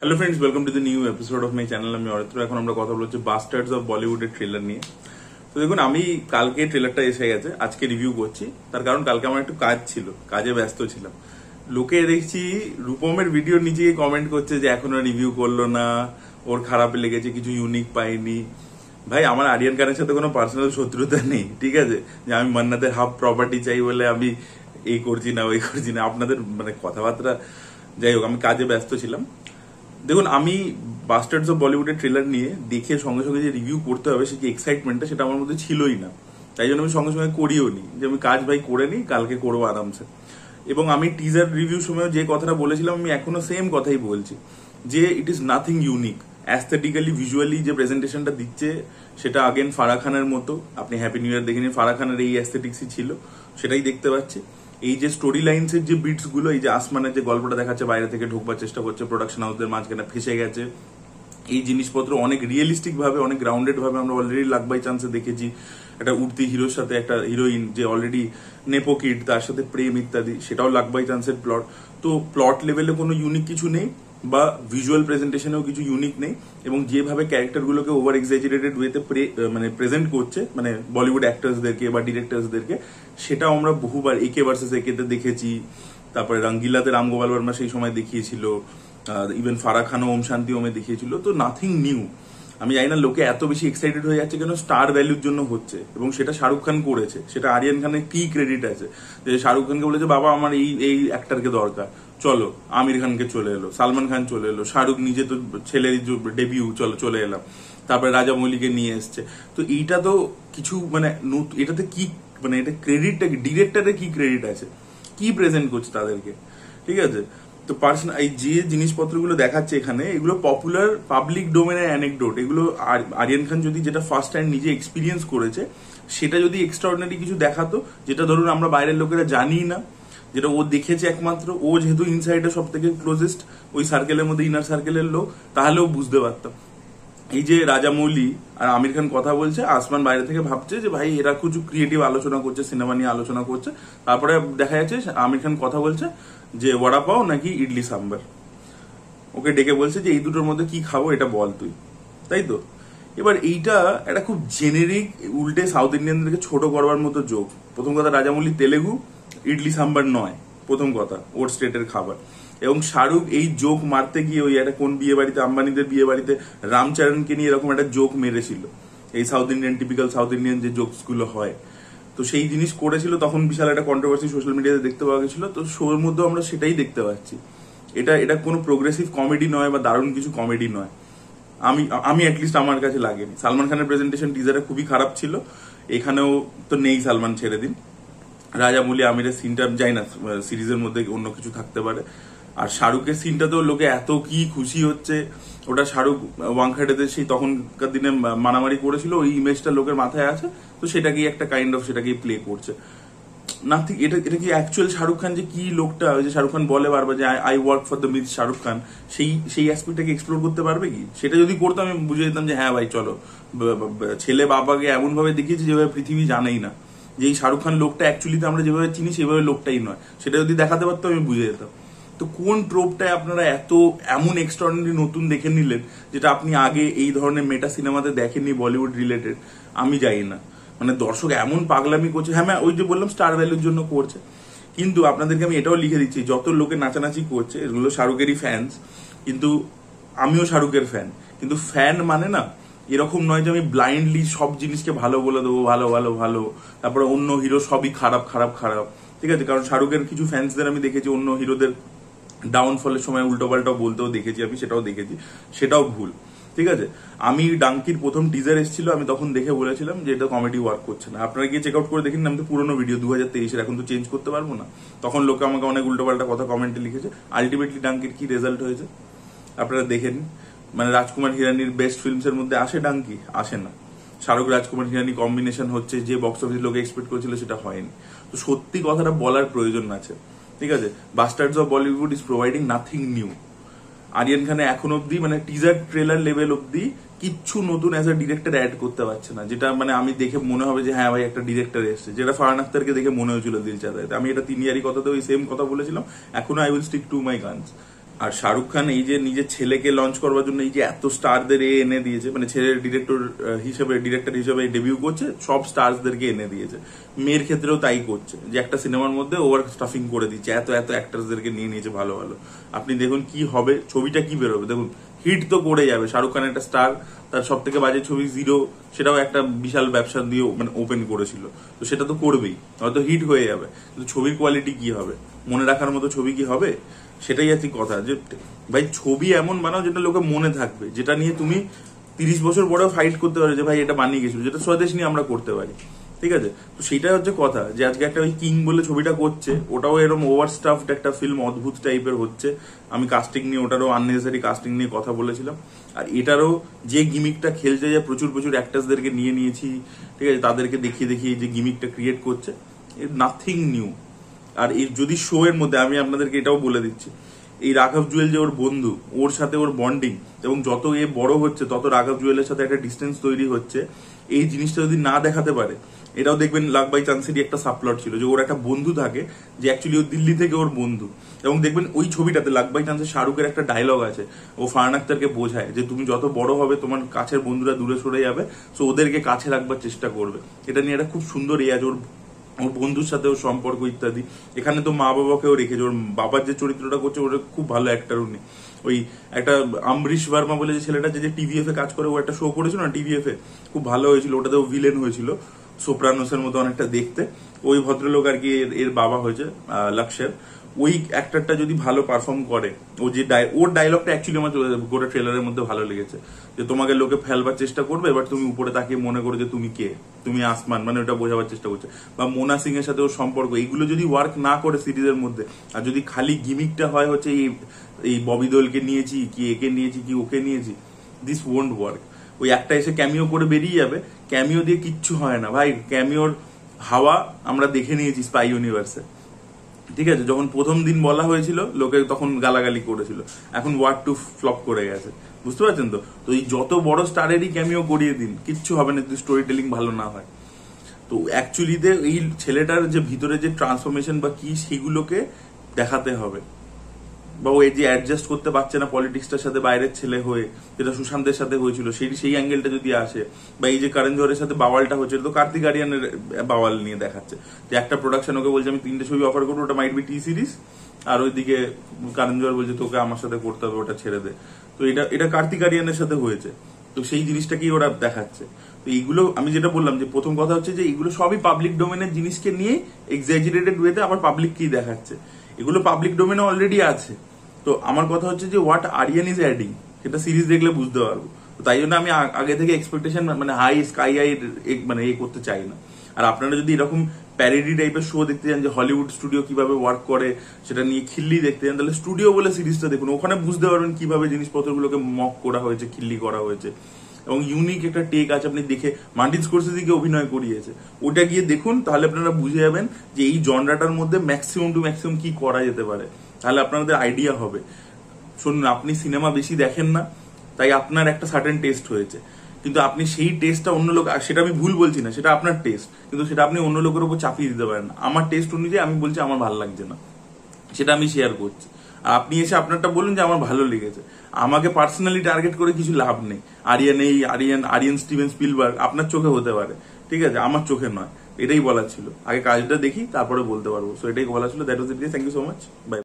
Hello friends, welcome to the new episode of my channel. আমি অরিত্র। এখন আমরা কথা বলছি বাস্টার্ডস অফ বলিউডের ট্রেলার নিয়ে। তো দেখুন, আমি কালকে ট্রেলারটা এসে গেছে, আজকে রিভিউ করছি। তার কারণ কালকে আমার একটু কাজ ছিল, কাজে ব্যস্ত ছিলাম। লোকে দেখছি রূপমের ভিডিওর নিচে কমেন্ট করছে যে এখনো রিভিউ করলো না, ওর খারাপ লেগেছে, কিছু ইউনিক পাইনি। ভাই, আমার আরিয়ান খানের সাথে কোনো পার্সোনাল শত্রুতা নেই, ঠিক আছে? যে আমি মান্নাতের হাফ প্রপার্টি চাই বলে আমি এই করছি না ওই করছি না, আপনাদের মানে কথাবার্তা। যাই হোক, আমি কাজে ব্যস্ত ছিলাম। দেখুন, আমি বাস্টার্ডস অফ বলিউডের ট্রেলার নিয়ে দেখে সঙ্গে সঙ্গে যে রিভিউ করতে হবে সে যে এক্সাইটমেন্টটা, সেটা আমার মধ্যে ছিলই না। তাই জন্য আমি সঙ্গে সঙ্গে করিও নি, যে আমি কাজ ভাই করে নিই, কালকে করবো আরামসে। এবং আমি টিজার রিভিউ সময় যে কথাটা বলেছিলাম, আমি এখনো সেম কথাই বলছি, যে it is nothing unique. Aesthetically visually যে প্রেজেন্টেশনটা দিচ্ছে সেটা আগেন ফারাহ খানের মতো। আপনি হ্যাপি নিউ ইয়ার দেখে নিন, ফারাহ খানের এই অ্যাস্থেটিক্সই ছিল, সেটাই দেখতে পাচ্ছি। এই যে স্টোরি লাইন্সের যে বিটস গুলো, এই যে আসমানের যে গল্পটা দেখাচ্ছে, বাইরে থেকে ঢোকবার চেষ্টা করছে, প্রোডাকশন হাউসদের মাঝখানে ফেসে গেছে, এই জিনিসপত্র অনেক রিয়েলিস্টিক ভাবে, অনেক গ্রাউন্ডেড ভাবে আমরা অলরেডি লাক বাই চান্সে দেখেছি। একটা উঠতি হিরোর সাথে একটা হিরোইন যে অলরেডি নেপো কিড, তার সাথে প্রেম ইত্যাদি, সেটাও লাক বাই চান্সের প্লট। তো প্লট লেভেলে কোনো ইউনিক কিছু নেই, বা ভিজুয়াল প্রেজেন্টেশনেও কিছু ইউনিক নেই। এবং যেভাবে ক্যারেক্টারগুলোকে ওভার এক্সাজারেটেড ওয়েতে মানে প্রেজেন্ট করছে, মানে বলিউড অ্যাক্টার্সদেরকে বা ডিরেক্টরসদেরকে, সেটাও আমরা বহুবার একে ভার্সেস একেতে দেখেছি। তারপরে রঙ্গিলাতে রাম গোপাল বর্মা সেই সময় দেখিয়েছিল, ইভেন ফারাহ খানও ওম শান্তি ওমে দেখিয়েছিল। তো নাথিং নিউ। আমি জানি না লোকে এত বেশি এক্সাইটেড হয়ে যাচ্ছে কেন, স্টার ভ্যালুর জন্য হচ্ছে। এবং সেটা শাহরুখ খান করেছে, সেটা আরিয়ান খানের কি ক্রেডিট আছে যে শাহরুখ খানকে বলেছে বাবা আমার এই এই অ্যাক্টারকে দরকার, চলো। আমির খানকে চলে এলো, সালমান খান চলে এলো, শাহরুখ নিজে তো ছেলের ডেবিউ, চলো চলে এলাম। তারপরে রাজামৌলিকে নিয়ে এসছে। তো এইটা তো কিছু মানে এটাতে কি মানে এটা ক্রেডিটটা কি, ডিরেক্টরের কি ক্রেডিট আছে, কি প্রেজেন্ট করছে তাদেরকে, ঠিক আছে? তো পার্সোনাল এই যে জিনিসপত্রগুলো দেখাচ্ছে এখানে, এগুলো পপুলার পাবলিক ডোমেনের অ্যানেকডোট। এগুলো আরিয়ান খান যদি যেটা ফার্স্ট টাইম নিজে এক্সপিরিয়েন্স করেছে, সেটা যদি এক্সট্রাঅর্ডিনারি কিছু দেখাতো, যেটা ধরুন আমরা বাইরের লোকেরা জানি না, যেটা ও দেখেছে একমাত্র, ও যেহেতু ইনসাইডে সব থেকে ক্লোজেস্ট ওই সার্কেলের মধ্যে, ইনার সার্কেলের লোক, তাহলেও বুঝতে পারতাম। এই যে রাজামৌলি আর আমির খান কথা বলছে, আসমান বাইরে থেকে ভাবছে যে ভাই এরা কিছু ক্রিয়েটিভ আলোচনা করছে, সিনেমা নিয়ে আলোচনা করছে। তারপরে দেখা যাচ্ছে আমির খান কথা বলছে যে বড়া পাও নাকি ইডলি সাম্বার। ওকে ডেকে বলছে যে এই দুটোর মধ্যে কি খাবো এটা বল তুই, তাই তো? এবার এইটা একটা খুব জেনেরিক, উল্টে সাউথ ইন্ডিয়ানদেরকে ছোট করবার মতো জোক। প্রথম কথা, রাজামৌলি তেলেগু, ইডলি সাম্বার নয়, প্রথম কথা, ওর স্টেটের খাবার। এবং শাহরুখ এই জোক মারতে গিয়ে ওই একটা কোন বিয়ে বাড়িতে, আম্বানিদের বিয়ে বাড়িতে রামচরণকে নিয়ে এরকম একটা জোক মেরেছিল, এই south Indian typical south Indian যে জোকস গুলো হয়। তো সেই জিনিস করেছিল, তখন বিশাল একটা কন্ট্রোভার্সি সোশ্যাল মিডিয়াতে দেখতে পাওয়া গেছিল। তো শোর মধ্যেও আমরা সেটাই দেখতে পাচ্ছি। এটা কোনো প্রোগ্রেসিভ কমেডি নয় বা দারুণ কিছু কমেডি নয়। আমি অ্যাটলিস্ট আমার কাছে লাগেনি। সালমান খানের প্রেজেন্টেশন টিজারে খুবই খারাপ ছিল, এখানেও তো নেই সালমান, ছেড়ে দিন। রাজামৌলি আমিরের সিনটা যাই না, সিরিজের মধ্যে অন্য কিছু থাকতে পারে। আর শাহরুখের সিনটাতেও লোকে এত কি খুশি হচ্ছে, ওটা শাহরুখ ওয়াংখাটেতে সেই তখনকার দিনে মারামারি করেছিল, ওই ইমেজটা লোকের মাথায় আছে। তো সেটাকেই একটা কাইন্ড অফ সেটাকেই প্লে করছে। নাথিং। এটা কি অ্যাকচুয়াল শাহরুখ খান, যে কি লোকটা, ওই যে শাহরুখ খান বলে বারবার যে I work for the myth Shahrukh Khan, সেই অ্যাসপেক্টটাকে এক্সপ্লোর করতে পারবে কি? সেটা যদি করতো আমি বুঝে যেতাম যে হ্যাঁ ভাই চলো। ছেলে বাবাকে এমন ভাবে দেখিয়েছে যেভাবে পৃথিবী জানেই না, যে এই শাহরুখ খান লোকটা অ্যাকচুয়ালি আমরা যেভাবে চিনি সেভাবে লোকটাই নয়। সেটা যদি দেখাতে পারতো আমি বুঝে যেতাম। তো কোন ট্রোপটায় আপনারা এমন এক্সট্রাঅর্ডিনারি নতুন দেখে নিলেন, যেটা আপনি আগে এই ধরনের মেটা সিনেমাতে দেখেননি বলিউড রিলেটেড? আমি জানি না। মানে দর্শক এমন পাগলামি করছে। হ্যাঁ, ওই যে বললাম স্টার ভ্যালুর জন্য করছে। কিন্তু আপনাদেরকে আমি এটাও লিখে দিচ্ছি, যত লোকে নাচানাচি করছে এগুলো শাহরুখেরই ফ্যান্স। কিন্তু আমিও শাহরুখের ফ্যান। কিন্তু ফ্যান মানে না এরকম নয় যে আমি ব্লাইন্ডলি সব জিনিসকে ভালো বলে দেবো, ভালো ভালো ভালো, তারপরে অন্য হিরো সবই খারাপ খারাপ খারাপ, ঠিক আছে? কারণ শাহরুখের কিছু ফ্যান্সদের আমি দেখেছি অন্য হিরোদের ডাউনফলের সময় উল্টো পাল্টাও বলতেও দেখেছি, আমি সেটাও দেখেছি, সেটাও ভুল, ঠিক আছে? আমি ডাঙ্কির প্রথম টিজার এসেছিল, আমি তখন দেখে বলেছিলাম যে এটা কমেডি ওয়ার্ক করছে না। আপনারা গিয়ে চেক আউট করে দেখেন, আমি তো পুরোনো ভিডিও 2023-এর, এখন তো চেঞ্জ করতে পারবো না। তখন লোকে আমাকে অনেক উল্টো পাল্টা কথা কমেন্টে লিখেছে। আলটিমেটলি ডাঙ্কির কি রেজাল্ট হয়েছে আপনারা দেখেন। মানে রাজকুমার হিরানির বেস্ট ফিল্মস এর মধ্যে আসে ডাঙ্কি? আসে না। শাহরুখ রাজকুমার হিরানি কম্বিনেশন হচ্ছে, যে বক্স অফিস লোকে এক্সপেক্ট করেছিল সেটা হয়নি। তো সত্যি কথাটা বলার প্রয়োজন আছে, ঠিক আছে? Bastards of Bollywood is providing nothing new. Aryan খানে এখন অব্দি মানে টিজার ট্রেলার লেভেল অব্দি কিচ্ছু নতুন অ্যাজ আ ডিরেক্টর অ্যাড করতে পারছে না, যেটা মানে আমি দেখে মনে হবে যে হ্যাঁ ভাই একটা ডিরেক্টর এসছে, যেটা ফারহান আখতারকে দেখে মনে হয়েছিল দিলচাঁদ। আমি এটা 3 ইয়ারই কথাতে ওই সেম কথা বলেছিলাম, এখনো I will stick to my guns. আর শাহরুখ খান এই যে নিজের ছেলেকে লঞ্চ করবার জন্য এই যে এত স্টারদের এনে দিয়েছে, মানে ছেলের ডিরেক্টর হিসেবে ডেবিউ করছে, সব স্টারসদেরকে এনে দিয়েছে। মেয়ের ক্ষেত্রেও তাই করছে, যে একটা সিনেমার মধ্যে ওভার স্টাফিং করে দিচ্ছে, এত এত অ্যাক্টার্সদেরকে নিয়ে নিয়েছে ভালো ভালো। আপনি দেখুন কি হবে, ছবিটা কি বেরোবে, দেখুন হিট তো করে যাবে। শাহরুখ খান একটা স্টার, তার সব থেকে বাজে ছবি জিরো, সেটাও একটা বিশাল ব্যবসা দিয়ে মানে ওপেন করেছিল, তো সেটা তো করবেই, হয়তো হিট হয়ে যাবে, কিন্তু ছবির কোয়ালিটি কি হবে, মনে রাখার মতো ছবি কি হবে, সেটাই আছে কথা। যে ভাই ছবি এমন বানাও যেটা লোকে মনে থাকবে, যেটা নিয়ে তুমি 30 বছর পরেও ফাইট করতে পারো যে ভাই এটা বানিয়ে গেছিল, যেটা স্বদেশ নিয়ে আমরা করতে পারি, ঠিক আছে। তো সেটাই হচ্ছে কথা, যে আজকে একটা ওই কিং বলে ছবিটা করছে, ওটাও এরকম ওভার স্টাফড একটা ফিল্ম, অদ্ভুত টাইপের হচ্ছে। আমি কাস্টিং নিয়ে, ওটারও আননেসেসারি কাস্টিং নিয়ে কথা বলেছিলাম। আর এটারও যে গিমিকটা খেলছে, যে প্রচুর প্রচুর অ্যাক্টার্সদেরকে নিয়ে নিয়েছি, ঠিক আছে, তাদেরকে দেখিয়ে দেখিয়ে যে গিমিকটা ক্রিয়েট করছে, নাথিং নিউ। আর এই যদি শো এর মধ্যে আমি আপনাদেরকে এটাও বলে দিচ্ছি, এই রাঘব জুয়েল যে ওর বন্ধু, ওর সাথে ওর বন্ডিং, এবং যত এ বড় হচ্ছে তত রাঘব জুয়েলের সাথে একটা ডিস্টেন্স তৈরি হচ্ছে, এই জিনিসটা যদি না দেখাতে পারে, এটাও দেখবেন লাক বাই চান্সেরই একটা সাবপ্লট ছিল, যে ওর একটা বন্ধু থাকে, যে অ্যাকচুয়ালি ও দিল্লি থেকে ওর বন্ধু। এবং দেখবেন ওই ছবিটাতে লাক বাই চান্সে শাহরুখের একটা ডায়লগ আছে, ও ফারহান আখতারকে বোঝায় যে তুমি যত বড় হবে তোমার কাছের বন্ধুরা দূরে সরে যাবে, সো ওদেরকে কাছে রাখবার চেষ্টা করবে। এটা নিয়ে একটা খুব সুন্দর আছে ওর বন্ধুর সাথেও সম্পর্ক ইত্যাদি। এখানে তো মা বাবাকেও রেখেছে, ওর বাবার যে চরিত্রটা করছে ওটা খুব ভালো অ্যাক্টর উনি। ওই একটা আমরিশ ভার্মা বলে যে ছেলেটা, যে টিভিএফ এ কাজ করে, ও একটা শো করেছিল না টিভিএফ এ, খুব ভালো হয়েছিল, ওটাতেও ভিলেন হয়েছিল, সোপ্রানোসের মতো অনেকটা দেখতে। ওই ভদ্রলোক আর কি এর বাবা হয়েছে, লক্ষ্যের। ওই অ্যাক্টরটা যদি ভালো পারফর্ম করে, ও যে ওর ডায়লগটা অ্যাকচুয়ালি আমার গোটা ট্রেলারের মধ্যে ভালো লেগেছে, যে তোমাকে লোকে ফেলবার চেষ্টা করবে, এবার তুমি উপরে তাকিয়ে মনে করো যে তুমি কে, তুমি আসমান, মানে ওটা বোঝাবার চেষ্টা করছে। বা মোনা সিং এর সাথে ওর সম্পর্ক, এইগুলো যদি ওয়ার্ক না করে সিরিজের মধ্যে, আর যদি খালি গিমিকটা হয় হচ্ছে এই ববি দেওলকে নিয়েছি কি, একে নিয়েছি কি, ওকে নিয়েছি, দিস ওয়ন্ট ওয়ার্ক। ওই একটা এসে ক্যামিও করে বেরিয়ে যাবে, ক্যামিও দিয়ে কিচ্ছু হয় না ভাই। ক্যামিওর হাওয়া আমরা দেখে নিয়েছি স্পাই ইউনিভার্সে, ঠিক আছে। যখন প্রথম দিন বলা হয়েছিল লোকে তখন গালাগালি করেছিল, এখন ওয়ার্ড টু ফ্লপ করে গেছে, বুঝতে পারছেন তো। তো এই যত বড় স্টারেরই ক্যামিও করিয়ে দিন, কিচ্ছু হবে না যদি স্টোরি টেলিং ভালো না হয়। তো অ্যাকচুয়ালিতে এই ছেলেটার যে ভিতরে যে ট্রান্সফরমেশন বা কি, সেগুলোকে দেখাতে হবে। বা ও এই যে অ্যাডজাস্ট করতে পারছে না পলিটিক্সটার সাথে বাইরের ছেলে হয়ে, যেটা সুশান্তের সাথে হয়েছিল, সেই অ্যাঙ্গেলটা যদি আসে। বা এই যে করণ জোহরের সাথে বাওয়ালটা হচ্ছে, তো কার্তিক আরিয়ানের বাওয়াল নিয়ে দেখাচ্ছে, যে একটা প্রোডাকশন ওকে বলছে আমি 3টে ছবি অফার করবো, ওটা মাইট বি টি সিরিজ, আর ওইদিকে করণ জোহর বলছে তোকে আমার সাথে করতে হবে, ওটা ছেড়ে দে। তো এটা কার্তিক আরিয়ানের সাথে হয়েছে, তো সেই জিনিসটাকেই ওরা দেখাচ্ছে। তো এইগুলো আমি যেটা বললাম, যে প্রথম কথা হচ্ছে যে এইগুলো সবই পাবলিক ডোমেনের জিনিসকে নিয়ে এক্সাজারেটেড ওয়েতে আবার পাবলিককেই দেখাচ্ছে। এগুলো পাবলিক ডোমেনে অলরেডি আছে। তো আমার কথা হচ্ছে যে হোয়াট আরিয়ান ইজ অ্যাডিং, সেটা সিরিজ দেখলে বুঝতে পারবো। তো তাই জন্য আমি আগে থেকে এক্সপেকটেশন মানে হাই স্কাই হাই মানে করতে চাই না। আর আপনারা যদি এরকম প্যারেডি টাইপের শো দেখতে চান, যে হলিউড স্টুডিও কিভাবে ওয়ার্ক করে সেটা নিয়ে খিল্লি দেখতে চান, তাহলে স্টুডিও বলে সিরিজটা দেখুন, ওখানে বুঝতে পারবেন কিভাবে জিনিসপত্রগুলোকে মক করা হয়েছে, খিল্লি করা হয়েছে, এবং ইউনিক একটা টেক আছে। আপনি দেখে মার্টিন স্কোরসেজিকে অভিনয় করিয়েছে, ওটা গিয়ে দেখুন, তাহলে আপনারা বুঝে যাবেন যে এই জনরাটার মধ্যে ম্যাক্সিমাম টু ম্যাক্সিমাম কি করা যেতে পারে, তাহলে আপনাদের আইডিয়া হবে। শুনুন, আপনি সিনেমা বেশি দেখেন না, তাই আপনার একটা সার্টেন টেস্ট হয়েছে, কিন্তু আপনি সেই টেস্টটা অন্য লোক, সেটা আমি ভুল বলছি না, সেটা আপনার টেস্ট, কিন্তু সেটা আপনি অন্য লোকের উপর চাপিয়ে দিতে পারেন না। আমার টেস্ট অনুযায়ী আমি বলছি আমার ভালো লাগছে না, সেটা আমি শেয়ার করছি। আর আপনি এসে আপনারটা বলুন যে আমার ভালো লেগেছে। আমাকে পার্সোনালি টার্গেট করে কিছু লাভ নেই। আরিয়ান স্টিভেন স্পিলবার্গ আপনার চোখে হতে পারে, ঠিক আছে, আমার চোখে নয়। এটাই বলার ছিল, আগে কাজটা দেখি তারপরে বলতে পারবো। সো এটাই বলা ছিল। That was it. Thank you so much, by.